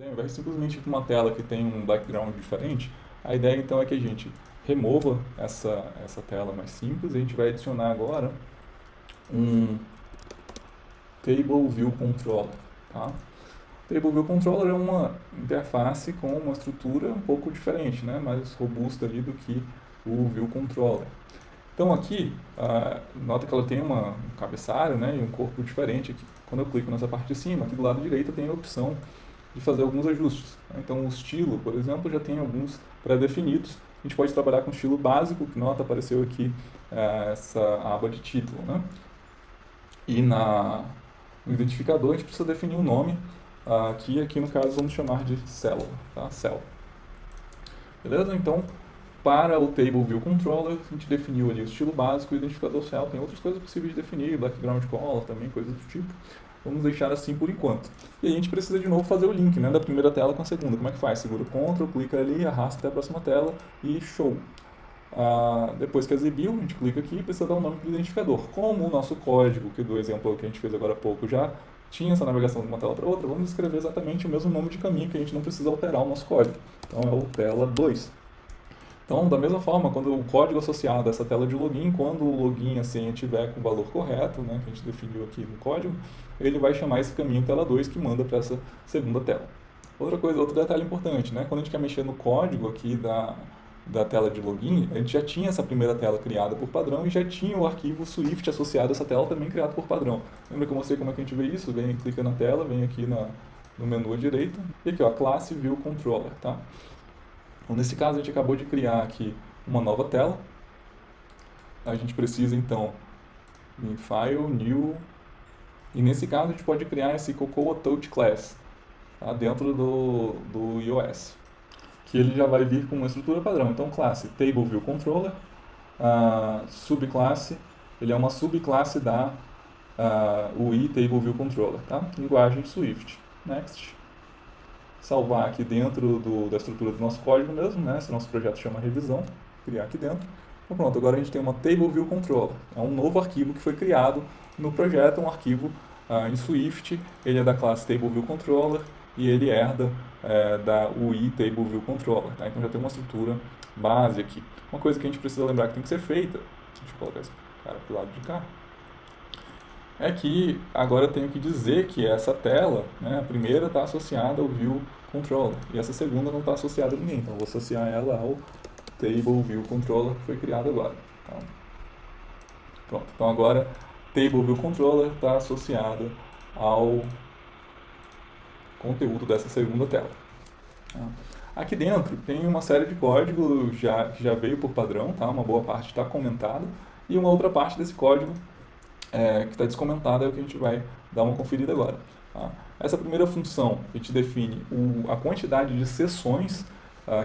Ao invés de simplesmente ir para uma tela que tem um background diferente, a ideia então é que a gente remova essa tela mais simples e a gente vai adicionar agora um Table View Controller. Tá? Table View Controller é uma interface com uma estrutura um pouco diferente, né? Mais robusta ali do que o View Controller. Então aqui, nota que ela tem um cabeçalho, né, e um corpo diferente aqui. Quando eu clico nessa parte de cima, aqui do lado direito tem a opção de fazer alguns ajustes. Então o estilo, por exemplo, já tem alguns pré-definidos. A gente pode trabalhar com o estilo básico, que nota apareceu aqui essa aba de título, né? E no identificador a gente precisa definir o nome, que aqui no caso vamos chamar de célula, tá? Cell. Beleza? Então, para o Table View Controller, a gente definiu ali o estilo básico e o identificador cell. Tem outras coisas possíveis de definir, background color também, coisas do tipo. Vamos deixar assim por enquanto. E aí a gente precisa de novo fazer o link, né, da primeira tela com a segunda. Como é que faz? Segura o Ctrl, clica ali, arrasta até a próxima tela e show. Depois que exibiu, a gente clica aqui e precisa dar um nome para o identificador. Como o nosso código, que do exemplo que a gente fez agora há pouco, já tinha essa navegação de uma tela para outra, vamos escrever exatamente o mesmo nome de caminho, que a gente não precisa alterar o nosso código. Então é o tela 2. Então, da mesma forma, quando o código associado a essa tela de login, quando o login a senha estiver com o valor correto, né, que a gente definiu aqui no código, ele vai chamar esse caminho tela 2 que manda para essa segunda tela. Outro detalhe importante, né, quando a gente quer mexer no código aqui da tela de login, a gente já tinha essa primeira tela criada por padrão e já tinha o arquivo Swift associado a essa tela também criado por padrão. Lembra que eu mostrei como é que a gente vê isso? Vem, clica na tela, vem aqui no menu à direita e aqui, ó, classe View Controller, tá? Então, nesse caso, a gente acabou de criar aqui uma nova tela. A gente precisa, então, em File, New, e nesse caso a gente pode criar esse Cocoa Touch Class, tá? Dentro do iOS, que ele já vai vir com uma estrutura padrão. Então, classe Table View Controller, subclasse, ele é uma subclasse da UI Table View Controller, tá? Linguagem Swift. Next. Salvar aqui dentro da estrutura do nosso código mesmo, né? Esse nosso projeto chama revisão, criar aqui dentro. Então pronto, agora a gente tem uma Table View Controller. É um novo arquivo que foi criado no projeto, um arquivo em Swift, ele é da classe Table View Controller e ele herda da UI Table View Controller. Tá? Então já tem uma estrutura base aqui. Uma coisa que a gente precisa lembrar que tem que ser feita, deixa eu colocar esse cara para o lado de cá, é que agora eu tenho que dizer que essa tela, né, a primeira está associada ao View Controller e essa segunda não está associada a ninguém, então eu vou associar ela ao Table View Controller que foi criado agora. Tá? Pronto, então agora Table View Controller está associada ao conteúdo dessa segunda tela. Tá? Aqui dentro tem uma série de código que já veio por padrão, tá? Uma boa parte está comentada e uma outra parte desse código que está descomentada é o que a gente vai dar uma conferida agora. Tá? Essa primeira função, a gente define a quantidade de sessões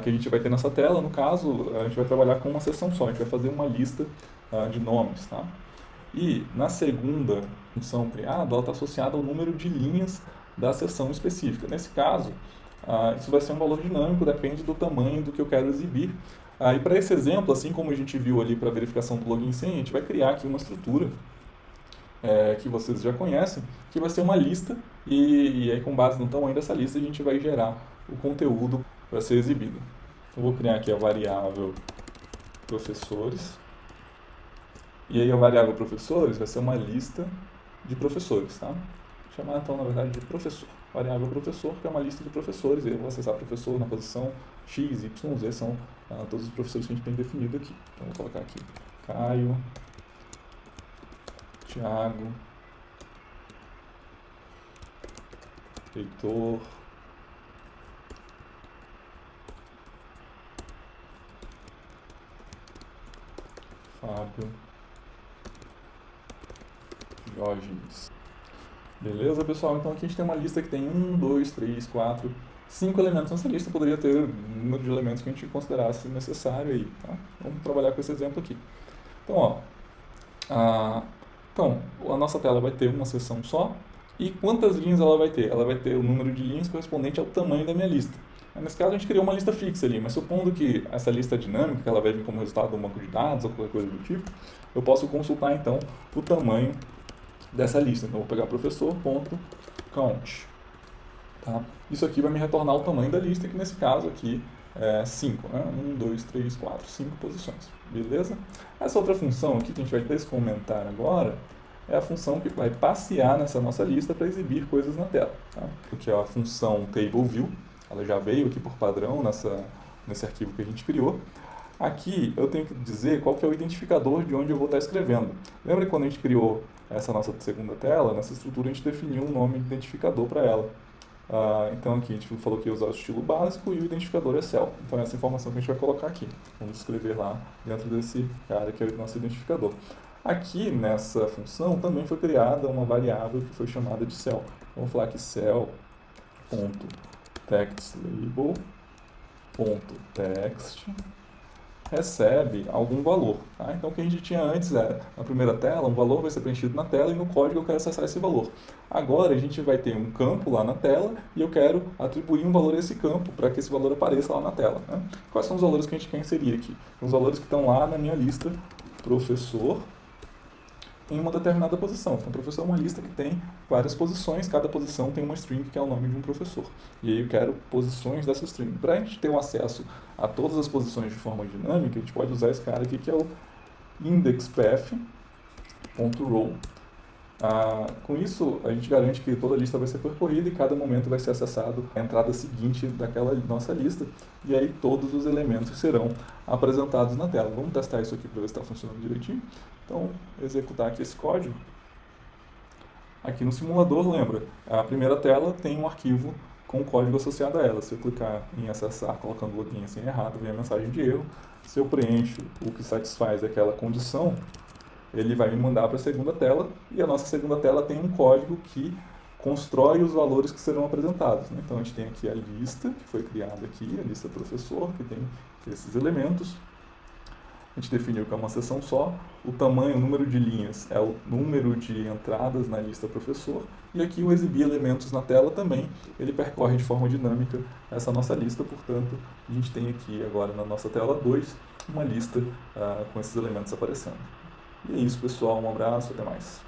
que a gente vai ter nessa tela. No caso, a gente vai trabalhar com uma sessão só, a gente vai fazer uma lista de nomes. Tá? E na segunda função criada, ela está associada ao número de linhas da sessão específica. Nesse caso, isso vai ser um valor dinâmico, depende do tamanho do que eu quero exibir. E para esse exemplo, assim como a gente viu ali para a verificação do login senha, a gente vai criar aqui uma estrutura que vocês já conhecem, que vai ser uma lista e aí com base no tamanho dessa lista a gente vai gerar o conteúdo para ser exibido. Eu vou criar aqui a variável professores e aí a variável professores vai ser uma lista de professores, tá? Vou chamar então na verdade de professor. Variável professor, que é uma lista de professores, e eu vou acessar professor na posição x, y, z, são todos os professores que a gente tem definido aqui. Então vou colocar aqui Caio, Thiago, Heitor, Fábio, Diógenes. Beleza, pessoal? Então aqui a gente tem uma lista que tem 1, 2, 3, 4, 5 elementos nessa lista. Poderia ter o número de elementos que a gente considerasse necessário aí. Tá? Vamos trabalhar com esse exemplo aqui. Então, Então, a nossa tela vai ter uma seção só. E quantas linhas ela vai ter? Ela vai ter o número de linhas correspondente ao tamanho da minha lista. Nesse caso, a gente criou uma lista fixa ali, mas supondo que essa lista é dinâmica, que ela vai vir como resultado de um banco de dados ou qualquer coisa do tipo, eu posso consultar, então, o tamanho dessa lista. Então, eu vou pegar professor.count. Tá? Isso aqui vai me retornar o tamanho da lista, que nesse caso aqui é 5, né? 1, 2, 3, 4, 5 posições, beleza? Essa outra função aqui que a gente vai descomentar agora é a função que vai passear nessa nossa lista para exibir coisas na tela, tá? Que é a função TableView, ela já veio aqui por padrão nesse arquivo que a gente criou. Aqui eu tenho que dizer qual que é o identificador de onde eu vou estar escrevendo. Lembra que quando a gente criou essa nossa segunda tela, nessa estrutura a gente definiu um nome de identificador para ela. Então aqui a gente falou que ia usar o estilo básico e o identificador é cell. Então essa informação que a gente vai colocar aqui. Vamos escrever lá dentro desse cara que é o nosso identificador. Aqui nessa função também foi criada uma variável que foi chamada de cell. Vamos falar que cell.textLabel.text recebe algum valor. Tá? Então o que a gente tinha antes era, na primeira tela, um valor vai ser preenchido na tela e no código eu quero acessar esse valor. Agora a gente vai ter um campo lá na tela e eu quero atribuir um valor a esse campo para que esse valor apareça lá na tela. Né? Quais são os valores que a gente quer inserir aqui? Os valores que estão lá na minha lista professor em uma determinada posição. Então, professor é uma lista que tem várias posições, cada posição tem uma string que é o nome de um professor. E aí eu quero posições dessa string. Para a gente ter um acesso a todas as posições de forma dinâmica, a gente pode usar esse cara aqui que é o indexpath.row. Com isso, a gente garante que toda a lista vai ser percorrida e cada momento vai ser acessado a entrada seguinte daquela nossa lista. E aí todos os elementos serão apresentados na tela. Vamos testar isso aqui para ver se está funcionando direitinho. Então, executar aqui esse código. Aqui no simulador, lembra, a primeira tela tem um arquivo com o código associado a ela. Se eu clicar em acessar colocando o login assim errado, vem a mensagem de erro. Se eu preencho o que satisfaz aquela condição, ele vai me mandar para a segunda tela, e a nossa segunda tela tem um código que constrói os valores que serão apresentados. Né? Então a gente tem aqui a lista, que foi criada aqui, a lista professor, que tem esses elementos. A gente definiu que é uma seção só, o tamanho, o número de linhas é o número de entradas na lista professor, e aqui o exibir elementos na tela também, ele percorre de forma dinâmica essa nossa lista, portanto, a gente tem aqui agora na nossa tela 2, uma lista com esses elementos aparecendo. E é isso, pessoal, um abraço, até mais.